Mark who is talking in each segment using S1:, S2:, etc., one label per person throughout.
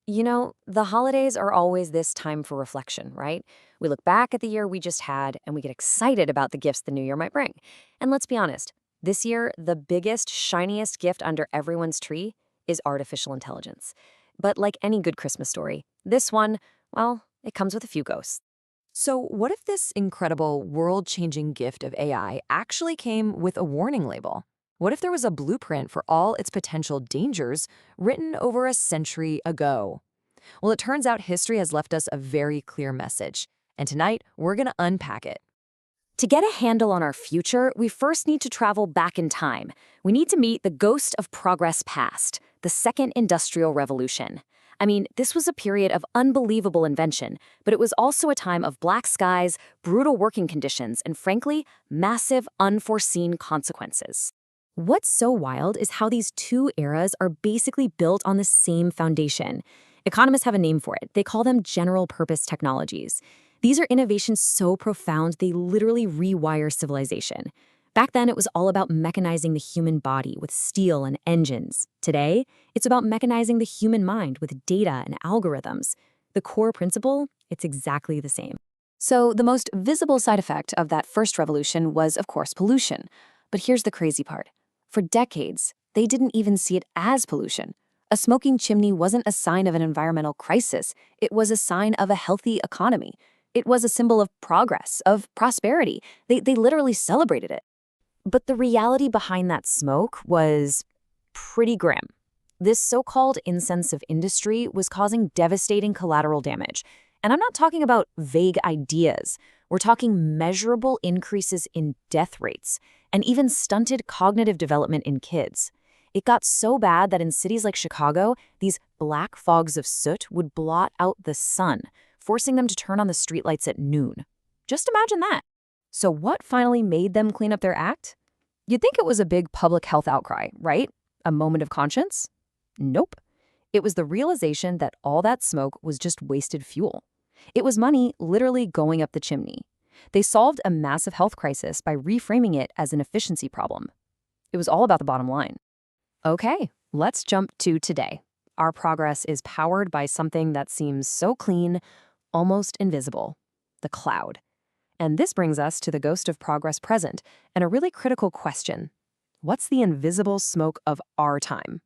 S1: The holidays are always this time for reflection, right? We look back at the year we just had and we get excited about the gifts the new year might bring. And let's be honest, this year, the biggest, shiniest gift under everyone's tree is artificial intelligence. But like any good Christmas story, this one, well, it comes with a few ghosts.
S2: So, what if this incredible, world changing gift of AI actually came with a warning label? What if there was a blueprint for all its potential dangers written over a century ago? Well, it turns out history has left us a very clear message, and tonight we're going to unpack it.
S1: To get a handle on our future, we first need to travel back in time. We need to meet the ghost of progress past, the Second Industrial Revolution. I mean, this was a period of unbelievable invention, but it was also a time of black skies, brutal working conditions, and frankly, massive unforeseen consequences. What's so wild is how these two eras are basically built on the same foundation. Economists have a name for it. They call them general-purpose technologies. These are innovations so profound they literally rewire civilization. Back then, it was all about mechanizing the human body with steel and engines. Today, it's about mechanizing the human mind with data and algorithms. The core principle, it's exactly the same. So the most visible side effect of that first revolution was, of course, pollution. But here's the crazy part. For decades, they didn't even see it as pollution. A smoking chimney wasn't a sign of an environmental crisis. It was a sign of a healthy economy. It was a symbol of progress, of prosperity. They literally celebrated it. But the reality behind that smoke was pretty grim. This so-called incense of industry was causing devastating collateral damage. And I'm not talking about vague ideas. We're talking measurable increases in death rates and even stunted cognitive development in kids. It got so bad that in cities like Chicago, these black fogs of soot would blot out the sun, forcing them to turn on the streetlights at noon. Just imagine that. So what finally made them clean up their act? You'd think it was a big public health outcry, right? A moment of conscience? Nope. It was the realization that all that smoke was just wasted fuel. It was money literally going up the chimney. They solved a massive health crisis by reframing it as an efficiency problem. It was all about the bottom line. Okay, let's jump to today. Our progress is powered by something that seems so clean, almost invisible: the cloud. And this brings us to the ghost of progress present and a really critical question. What's the invisible smoke of our time?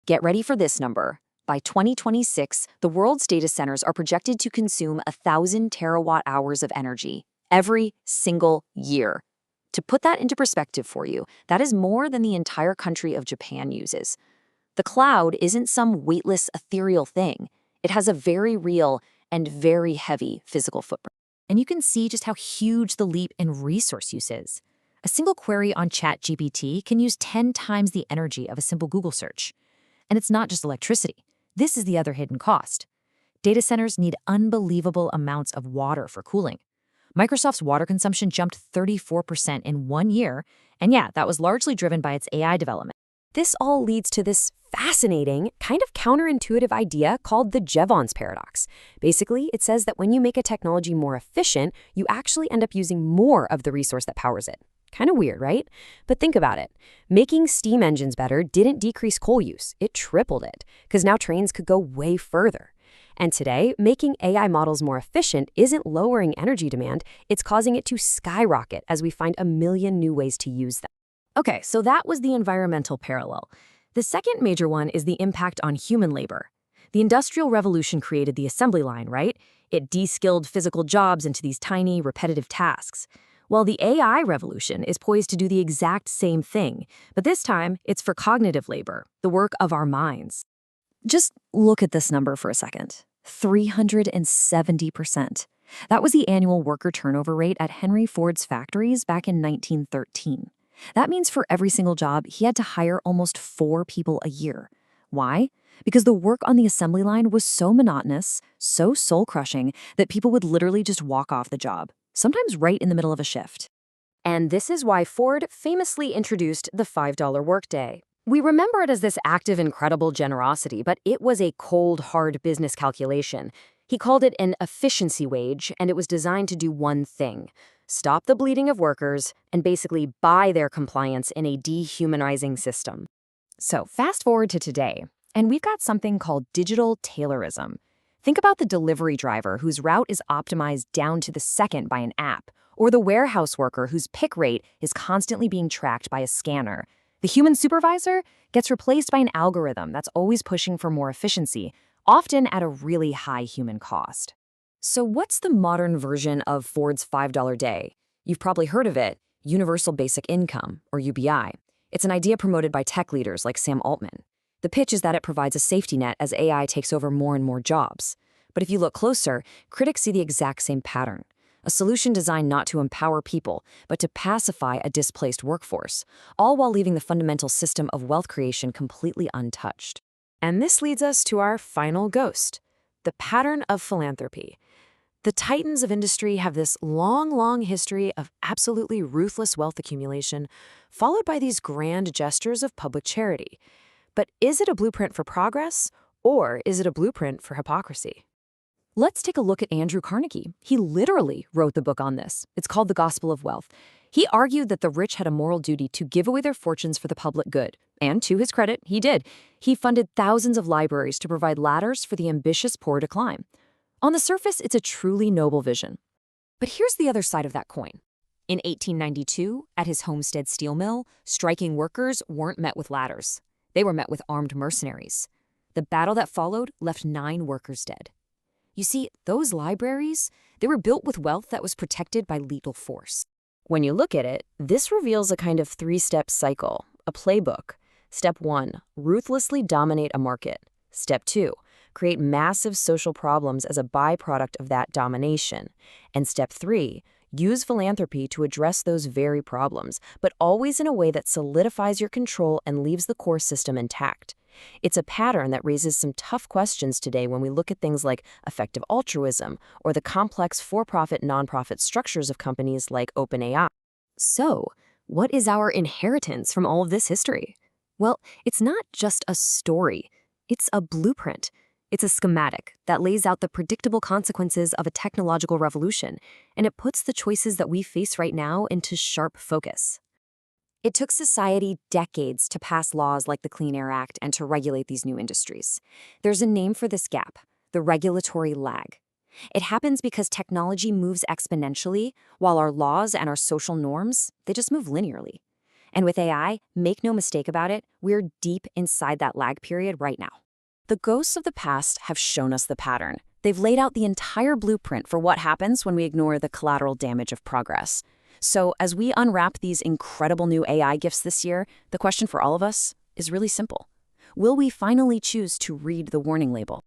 S1: Get ready for this number. By 2026, the world's data centers are projected to consume 1,000 terawatt hours of energy every single year. To put that into perspective for you, that is more than the entire country of Japan uses. The cloud isn't some weightless, ethereal thing. It has a very real and very heavy physical footprint. And you can see just how huge the leap in resource use is. A single query on ChatGPT can use 10 times the energy of a simple Google search. And it's not just electricity. This is the other hidden cost. Data centers need unbelievable amounts of water for cooling. Microsoft's water consumption jumped 34% in 1 year, and yeah, that was largely driven by its AI development. This all leads to this fascinating, kind of counterintuitive idea called the Jevons Paradox. Basically, it says that when you make a technology more efficient, you actually end up using more of the resource that powers it. Kind of weird, right? But think about it. Making steam engines better didn't decrease coal use. It tripled it, because now trains could go way further. And today, making AI models more efficient isn't lowering energy demand, it's causing it to skyrocket as we find a million new ways to use them. Okay, so that was the environmental parallel. The second major one is the impact on human labor. The Industrial Revolution created the assembly line, right? It de-skilled physical jobs into these tiny, repetitive tasks. Well, the AI revolution is poised to do the exact same thing, but this time it's for cognitive labor, the work of our minds. Just look at this number for a second. 370%. That was the annual worker turnover rate at Henry Ford's factories back in 1913. That means for every single job, he had to hire almost 4 people a year. Why? Because the work on the assembly line was so monotonous, so soul-crushing, that people would literally just walk off the job, sometimes right in the middle of a shift. And this is why Ford famously introduced the $5 workday. We remember it as this act of incredible generosity, but it was a cold, hard business calculation. He called it an efficiency wage, and it was designed to do one thing: stop the bleeding of workers and basically buy their compliance in a dehumanizing system. So fast forward to today. And we've got something called digital Taylorism. Think about the delivery driver whose route is optimized down to the second by an app, or the warehouse worker whose pick rate is constantly being tracked by a scanner. The human supervisor gets replaced by an algorithm that's always pushing for more efficiency, often at a really high human cost. So what's the modern version of Ford's $5 day? You've probably heard of it, Universal Basic Income, or UBI. It's an idea promoted by tech leaders like Sam Altman. The pitch is that it provides a safety net as AI takes over more and more jobs. But if you look closer, critics see the exact same pattern. A solution designed not to empower people, but to pacify a displaced workforce, all while leaving the fundamental system of wealth creation completely untouched. And this leads us to our final ghost, the pattern of philanthropy. The titans of industry have this long history of absolutely ruthless wealth accumulation, followed by these grand gestures of public charity. But is it a blueprint for progress, or is it a blueprint for hypocrisy? Let's take a look at Andrew Carnegie. He literally wrote the book on this. It's called The Gospel of Wealth. He argued that the rich had a moral duty to give away their fortunes for the public good. And to his credit, he did. He funded thousands of libraries to provide ladders for the ambitious poor to climb. On the surface, it's a truly noble vision. But here's the other side of that coin. In 1892, at his Homestead steel mill, striking workers weren't met with ladders. They were met with armed mercenaries. The battle that followed left 9 workers dead. You see, those libraries, they were built with wealth that was protected by lethal force. When you look at it, this reveals a kind of 3-step cycle, a playbook. Step 1, ruthlessly dominate a market. Step 2, create massive social problems as a byproduct of that domination. And step 3, use philanthropy to address those very problems, but always in a way that solidifies your control and leaves the core system intact. It's a pattern that raises some tough questions today when we look at things like effective altruism or the complex for-profit, non-profit structures of companies like OpenAI. So, what is our inheritance from all of this history? Well, it's not just a story. It's a blueprint. It's a schematic that lays out the predictable consequences of a technological revolution, and it puts the choices that we face right now into sharp focus. It took society decades to pass laws like the Clean Air Act and to regulate these new industries. There's a name for this gap, the regulatory lag. It happens because technology moves exponentially, while our laws and our social norms, they just move linearly. And with AI, make no mistake about it, we're deep inside that lag period right now. The ghosts of the past have shown us the pattern. They've laid out the entire blueprint for what happens when we ignore the collateral damage of progress. So as we unwrap these incredible new AI gifts this year, the question for all of us is really simple. Will we finally choose to read the warning label?